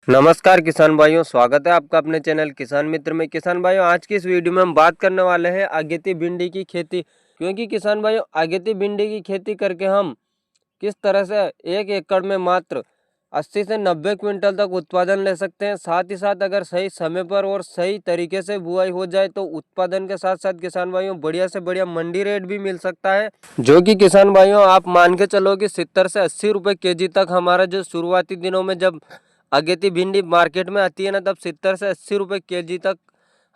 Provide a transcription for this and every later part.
नमस्कार किसान भाइयों, स्वागत है आपका अपने चैनल किसान मित्र में। किसान भाइयों, आज की इस वीडियो में हम बात करने वाले हैं अगेती भिंडी की खेती। क्योंकि किसान भाइयों, अगेती भिंडी की खेती करके हम किस तरह से 1 एकड़ में मात्र 80 से 90 क्विंटल तक उत्पादन ले सकते हैं। साथ ही साथ अगर सही समय पर और सही तरीके से बुआई हो जाए तो उत्पादन के साथ साथ किसान भाइयों बढ़िया से बढ़िया मंडी रेट भी मिल सकता है। जो कि किसान भाइयों आप मान के चलो कि 70 से 80 रुपये केजी तक हमारा जो शुरुआती दिनों में जब अगेती भिंडी मार्केट में आती है ना, तब 70 से 80 रुपये केजी तक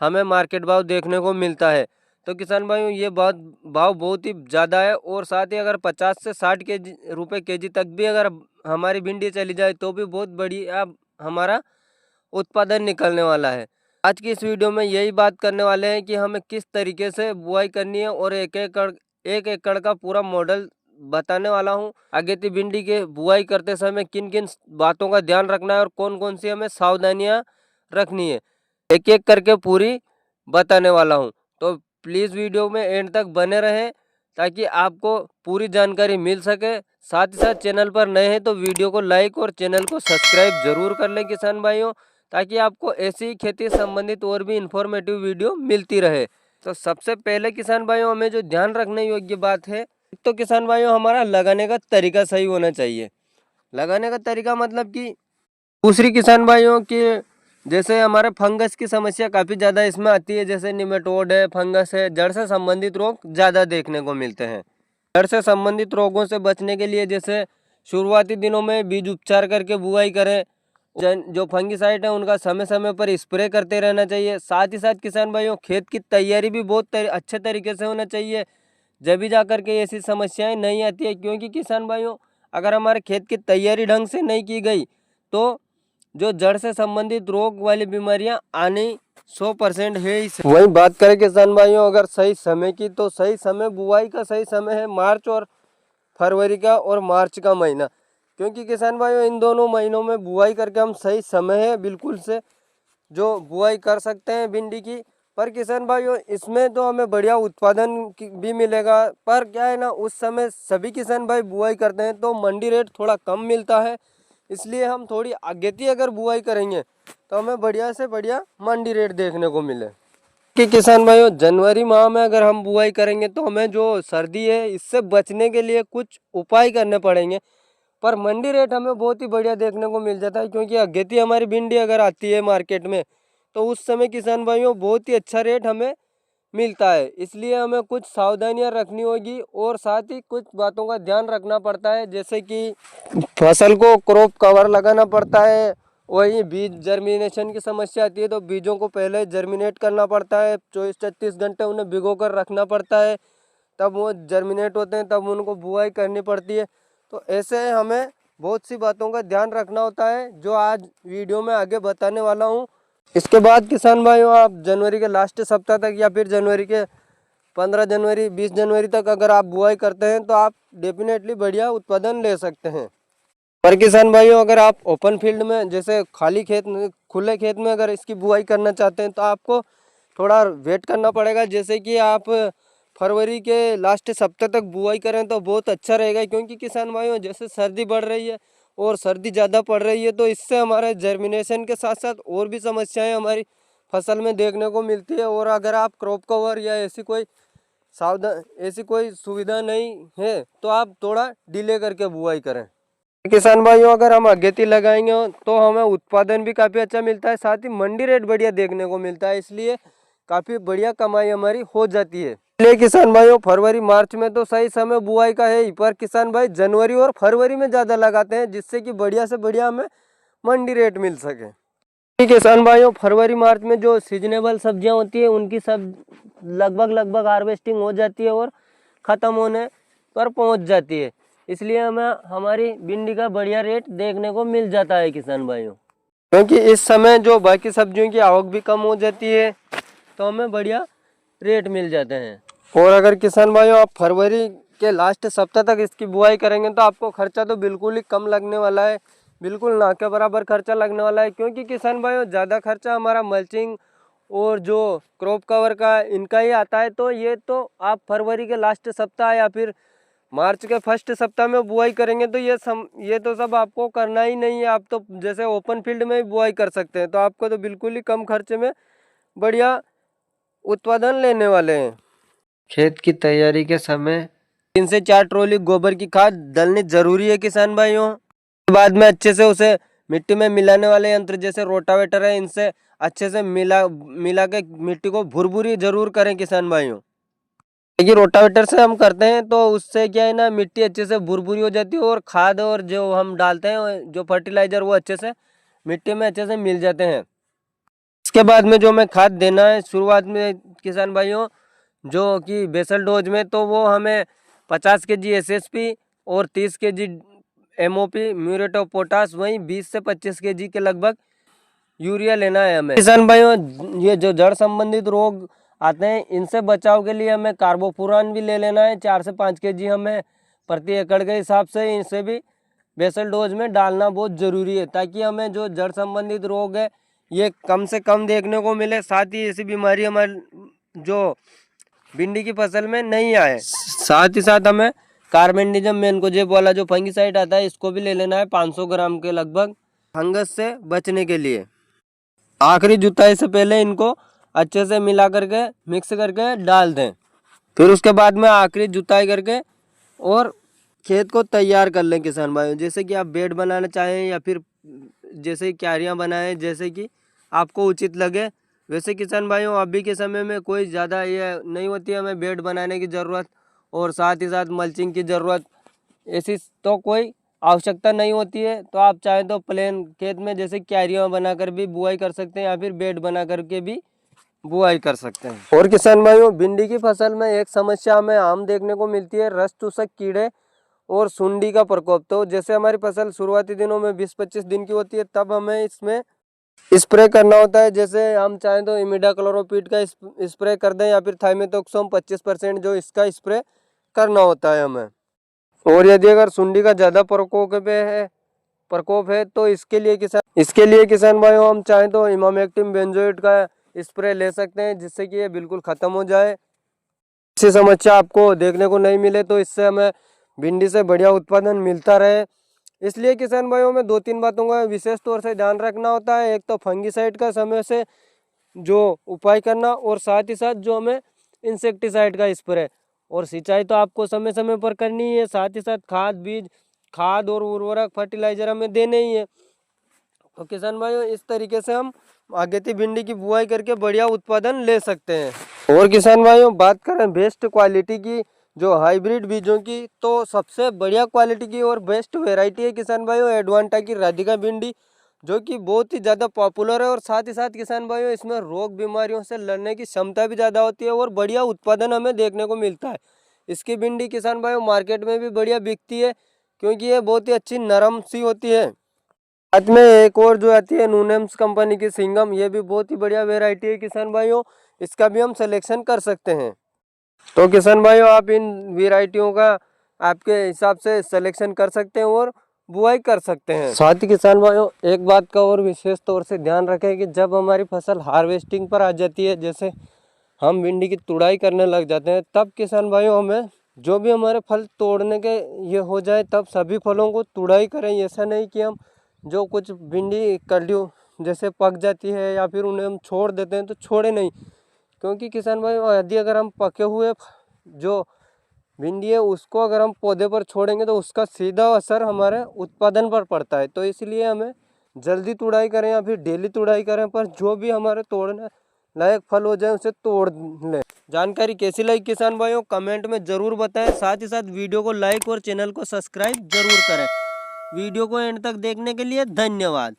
हमें मार्केट भाव देखने को मिलता है। तो किसान भाइयों ये भाव बहुत ही ज़्यादा है। और साथ ही अगर 50 से 60 रुपये केजी तक भी अगर हमारी भिंडी चली जाए तो भी बहुत बढ़िया हमारा उत्पादन निकलने वाला है। आज की इस वीडियो में यही बात करने वाले हैं कि हमें किस तरीके से बुआई करनी है और एक एकड़ का पूरा मॉडल बताने वाला हूं। अगेती भिंडी के बुआई करते समय किन किन बातों का ध्यान रखना है और कौन कौन सी हमें सावधानियां रखनी है, एक एक करके पूरी बताने वाला हूं। तो प्लीज़ वीडियो में एंड तक बने रहें ताकि आपको पूरी जानकारी मिल सके। साथ ही साथ चैनल पर नए हैं तो वीडियो को लाइक और चैनल को सब्सक्राइब जरूर कर लें किसान भाइयों, ताकि आपको ऐसी ही खेती संबंधित और भी इंफॉर्मेटिव वीडियो मिलती रहे। तो सबसे पहले किसान भाइयों हमें जो ध्यान रखने योग्य बात है, तो किसान भाइयों हमारा लगाने का तरीका सही होना चाहिए। लगाने का तरीका मतलब कि दूसरी किसान भाइयों के जैसे हमारे फंगस की समस्या काफ़ी ज़्यादा इसमें आती है, जैसे निमेटोड है, फंगस है, जड़ से संबंधित रोग ज़्यादा देखने को मिलते हैं। जड़ से संबंधित रोगों से बचने के लिए जैसे शुरुआती दिनों में बीज उपचार करके बुआई करें। जो फंगिसाइड है उनका समय समय पर स्प्रे करते रहना चाहिए। साथ ही साथ किसान भाइयों खेत की तैयारी भी बहुत अच्छे तरीके से होना चाहिए, जब भी जा कर के ऐसी समस्याएं नहीं आती है। क्योंकि किसान भाइयों अगर हमारे खेत की तैयारी ढंग से नहीं की गई तो जो जड़ से संबंधित रोग वाली बीमारियां आनी 100% है ही। वही बात करें किसान भाइयों अगर सही समय की, तो सही समय बुआई का सही समय है मार्च और फरवरी का और मार्च का महीना। क्योंकि किसान भाइयों इन दोनों महीनों में बुआई करके हम सही समय है बिल्कुल से जो बुआई कर सकते हैं भिंडी की। पर किसान भाइयों इसमें तो हमें बढ़िया उत्पादन भी मिलेगा। पर क्या है ना, उस समय सभी किसान भाई बुआई करते हैं तो मंडी रेट थोड़ा कम मिलता है। इसलिए हम थोड़ी आगेती अगर बुआई करेंगे तो हमें बढ़िया से बढ़िया मंडी रेट देखने को मिले। कि किसान भाइयों जनवरी माह में अगर हम बुआई करेंगे तो हमें जो सर्दी है इससे बचने के लिए कुछ उपाय करने पड़ेंगे। पर मंडी रेट हमें बहुत ही बढ़िया देखने को मिल जाता है। क्योंकि अगेती हमारी भिंडी अगर आती है मार्केट में तो उस समय किसान भाइयों बहुत ही अच्छा रेट हमें मिलता है। इसलिए हमें कुछ सावधानियां रखनी होगी और साथ ही कुछ बातों का ध्यान रखना पड़ता है, जैसे कि फसल को क्रॉप कवर लगाना पड़ता है। वही बीज जर्मिनेशन की समस्या आती है तो बीजों को पहले जर्मिनेट करना पड़ता है, 24-36 घंटे उन्हें भिगो कर रखना पड़ता है, तब वो जर्मिनेट होते हैं, तब उनको बुआई करनी पड़ती है। तो ऐसे हमें बहुत सी बातों का ध्यान रखना होता है जो आज वीडियो में आगे बताने वाला हूँ। इसके बाद किसान भाइयों आप जनवरी के लास्ट सप्ताह तक या फिर जनवरी के 15 जनवरी 20 जनवरी तक अगर आप बुआई करते हैं तो आप डेफिनेटली बढ़िया उत्पादन ले सकते हैं। पर किसान भाइयों अगर आप ओपन फील्ड में जैसे खाली खेत में, खुले खेत में अगर इसकी बुआई करना चाहते हैं तो आपको थोड़ा वेट करना पड़ेगा। जैसे कि आप फरवरी के लास्ट सप्ताह तक बुआई करें तो बहुत अच्छा रहेगा। क्योंकि किसान भाइयों जैसे सर्दी बढ़ रही है और सर्दी ज़्यादा पड़ रही है तो इससे हमारे जर्मिनेशन के साथ साथ और भी समस्याएं हमारी फसल में देखने को मिलती है। और अगर आप क्रॉप कवर या ऐसी कोई सुविधा नहीं है तो आप थोड़ा डिले करके बुआई करें। किसान भाइयों अगर हम अगेती लगाएंगे तो हमें उत्पादन भी काफ़ी अच्छा मिलता है, साथ ही मंडी रेट बढ़िया देखने को मिलता है। इसलिए काफ़ी बढ़िया कमाई हमारी हो जाती है। इसलिए किसान भाइयों फरवरी मार्च में तो सही समय बुआई का है ही, पर किसान भाई जनवरी और फरवरी में ज़्यादा लगाते हैं जिससे कि बढ़िया से बढ़िया हमें मंडी रेट मिल सके। किसान भाइयों फरवरी मार्च में जो सीजनेबल सब्जियां होती है उनकी सब लगभग हार्वेस्टिंग हो जाती है और ख़त्म होने पर पहुंच जाती है। इसलिए हमें हमारी भिंडी का बढ़िया रेट देखने को मिल जाता है किसान भाइयों। क्योंकि इस समय जो बाकी सब्जियों की आवक भी कम हो जाती है तो हमें बढ़िया रेट मिल जाते हैं। और अगर किसान भाइयों आप फरवरी के लास्ट सप्ताह तक इसकी बुआई करेंगे तो आपको खर्चा तो बिल्कुल ही कम लगने वाला है, बिल्कुल ना के बराबर खर्चा लगने वाला है। क्योंकि किसान भाइयों ज़्यादा खर्चा हमारा मल्चिंग और जो क्रॉप कवर का इनका ही आता है। तो ये तो आप फरवरी के लास्ट सप्ताह या फिर मार्च के फर्स्ट सप्ताह में बुआई करेंगे तो ये तो सब आपको करना ही नहीं है। आप तो जैसे ओपन फील्ड में भी बुआई कर सकते हैं, तो आपको तो बिल्कुल ही कम खर्चे में बढ़िया उत्पादन लेने वाले हैं। खेत की तैयारी के समय 3 से 4 ट्रॉली गोबर की खाद डालनी जरूरी है किसान भाइयों। बाद में अच्छे से उसे मिट्टी में मिलाने वाले यंत्र जैसे रोटावेटर है, इनसे अच्छे से मिला के मिट्टी को भुरभुरी जरूर करें किसान भाइयों। देखिए रोटावेटर से हम करते हैं तो उससे क्या है ना, मिट्टी अच्छे से भुरभुरी हो जाती है और खाद और जो हम डालते हैं जो फर्टिलाइजर वो अच्छे से मिट्टी में अच्छे से मिल जाते हैं। इसके बाद में जो हमें खाद देना है शुरुआत में किसान भाइयों, जो कि बेसल डोज में, तो वो हमें 50 kg SSP और 30 kg MOP muriate of potash, वहीं 20 से 25 kg के लगभग यूरिया लेना है हमें। किसान भाइयों ये जो जड़ संबंधित रोग आते हैं इनसे बचाव के लिए हमें कार्बोफुरान भी ले लेना है 4 से 5 kg हमें प्रति एकड़ के हिसाब से। इसे भी बेसल डोज में डालना बहुत ज़रूरी है ताकि हमें जो जड़ संबंधित रोग है ये कम से कम देखने को मिले, साथ ही ऐसी बीमारी हमारे जो भिंडी की फसल में नहीं आए। साथ ही साथ हमें कार्बेंडिजम मैनकोजेब वाला जो फंगिसाइड आता है इसको भी ले लेना है 500 ग्राम के लगभग, फंगस से बचने के लिए। आखिरी जुताई से पहले इनको अच्छे से मिला करके मिक्स करके डाल दें। फिर उसके बाद में आखिरी जुताई करके और खेत को तैयार कर लें किसान भाइयों। जैसे कि आप बेड बनाना चाहें या फिर जैसे क्यारियाँ बनाएं, जैसे कि आपको उचित लगे वैसे किसान भाइयों। अभी के समय में कोई ज़्यादा ये नहीं होती है हमें बेड बनाने की ज़रूरत और साथ ही साथ मल्चिंग की ज़रूरत, ऐसी तो कोई आवश्यकता नहीं होती है। तो आप चाहें तो प्लेन खेत में जैसे क्यारियाँ बनाकर भी बुआई कर सकते हैं या फिर बेड बना करके भी बुआई कर सकते हैं। और किसान भाइयों भिंडी की फसल में एक समस्या हमें आम देखने को मिलती है, रस चूसक कीड़े और सुंडी का प्रकोप। तो जैसे हमारी फसल शुरुआती दिनों में 20-25 दिन की होती है तब हमें इसमें स्प्रे करना होता है। जैसे हम चाहें तो इमिडाक्लोरोपीड का स्प्रे कर दें या फिर थाइमेथॉक्सोम 25% जो इसका स्प्रे करना होता है हमें। और यदि अगर सुंडी का ज़्यादा प्रकोप है तो इसके लिए किसान भाइयों हम चाहें तो इमामेक्टिन बेंजोएट का स्प्रे ले सकते हैं, जिससे कि ये बिल्कुल ख़त्म हो जाए। ऐसी समस्या आपको देखने को नहीं मिले तो इससे हमें भिंडी से बढ़िया उत्पादन मिलता रहे। इसलिए किसान भाइयों में 2-3 बातों का विशेष तौर से ध्यान रखना होता है। एक तो फंगिसाइड का समय से जो उपाय करना और साथ ही साथ जो हमें इंसेक्टिसाइड का स्प्रे, और सिंचाई तो आपको समय समय पर करनी है। साथ ही साथ खाद और उर्वरक फर्टिलाइजर हमें देने ही है। तो किसान भाइयों इस तरीके से हम अगेती भिंडी की बुआई करके बढ़िया उत्पादन ले सकते हैं। और किसान भाइयों बात करें बेस्ट क्वालिटी की, जो हाइब्रिड बीजों की, तो सबसे बढ़िया क्वालिटी की और बेस्ट वैरायटी है किसान भाइयों एडवांटा की राधिका भिंडी, जो कि बहुत ही ज़्यादा पॉपुलर है। और साथ ही साथ किसान भाइयों इसमें रोग बीमारियों से लड़ने की क्षमता भी ज़्यादा होती है और बढ़िया उत्पादन हमें देखने को मिलता है। इसकी भिंडी किसान भाइयों मार्केट में भी बढ़िया बिकती है क्योंकि ये बहुत ही अच्छी नरम सी होती है। साथ में एक और जो आती है नूनेम्स कंपनी की सिंगम, ये भी बहुत ही बढ़िया वैरायटी है किसान भाइयों, इसका भी हम सिलेक्शन कर सकते हैं। तो किसान भाइयों आप इन वैरायटियों का आपके हिसाब से सिलेक्शन कर सकते हैं और बुआई कर सकते हैं। साथ ही किसान भाइयों एक बात का और विशेष तौर से ध्यान रखें कि जब हमारी फसल हार्वेस्टिंग पर आ जाती है, जैसे हम भिंडी की तुड़ाई करने लग जाते हैं, तब किसान भाइयों हमें जो भी हमारे फल तोड़ने के ये हो जाए तब सभी फलों को तुड़ाई करें। ऐसा नहीं कि हम जो कुछ भिंडी कलियों जैसे पक जाती है या फिर उन्हें हम छोड़ देते हैं तो छोड़े नहीं, क्योंकि किसान भाइयों यदि अगर हम पके हुए जो भिंडी है उसको अगर हम पौधे पर छोड़ेंगे तो उसका सीधा असर हमारे उत्पादन पर पड़ता है। तो इसलिए हमें जल्दी तुड़ाई करें या फिर डेली तुड़ाई करें, पर जो भी हमारे तोड़ने लायक फल हो जाए उसे तोड़ लें। जानकारी कैसी लगी किसान भाइयों कमेंट में ज़रूर बताएं। साथ ही साथ वीडियो को लाइक और चैनल को सब्सक्राइब जरूर करें। वीडियो को एंड तक देखने के लिए धन्यवाद।